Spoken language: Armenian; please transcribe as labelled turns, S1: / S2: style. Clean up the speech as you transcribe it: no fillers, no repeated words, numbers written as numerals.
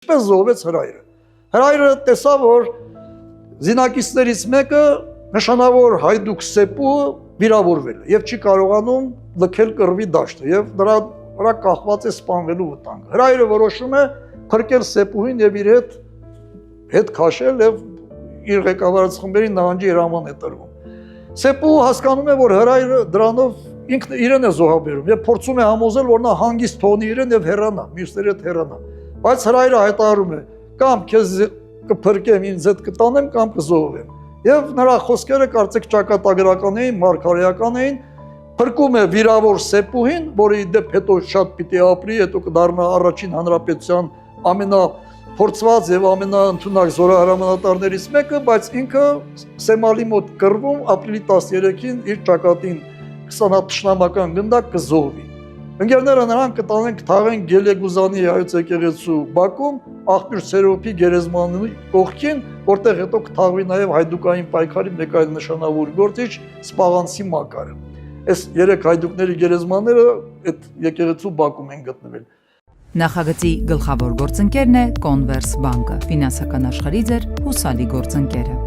S1: Ինչպես զոհվեց հրայրը։ Հրայրը տեսավ, որ զինակիցներից մեկը նշանավոր հայդուկ Սեպու վիրավորվել է եւ չի կարողանում լքել կռվի դաշտը եւ նրա վրա կախված է սպանվելու վտանգը։ Հրայրը որոշում է փրկել Սեպուհին եւ իր հետ քաշել եւ իր ղեկավարած խմբերին նահանջի հրաման է տրվում։ Սեպու հասկանում է, որ հրայրը դրանով ինքն իրեն է զոհաբերում եւ փորձում է համոզել, որ նա հանգիստ թողնի իրեն եւ հեռանա, մյուսների հետ հեռանա։ Բայց հրայրը հայտարարում է. կամ քեզ կփրկեմ, ինձ հետ կտանեմ, կամ կզոհվեմ։ Եվ նրա խոսքերը կարծեք ճակատագրական էին, մարգարեական էին, փրկում է վիրավոր Սեպուհին, որի դեպ հետո շատ պիտի ապրի, հետո կդառնա առաջին հանրապետության ամենափորձված եւ ամենաընդունակ զորահրամանատարներից մեկը, բայց ինքը Սեմալի մոտ կռվում ապրիլի 13-ին իր ճակատին 20 թշնամական գնդակ կզոհվի։ Ընկերները նրան կտանեն կթաղեն Գելեգուզանի հայոց եկեղեցու բակում, աղբյուր Սերոփի գերեզմանի կողքին, որտեղ հետո կթաղվի նաև հայդուկային պայքարի մեկ այլ նշանավոր գործիչ Սպաղանցի Մակարը։ Այս 3 հայդուկների գերեզմանները այդ եկեղեցու բակում են գտնվել։
S2: Նախագծի գլխավոր գործընկերն է Converse բանկը, ֆինանսական աշխարհի ձեր հուսալի գործընկերը։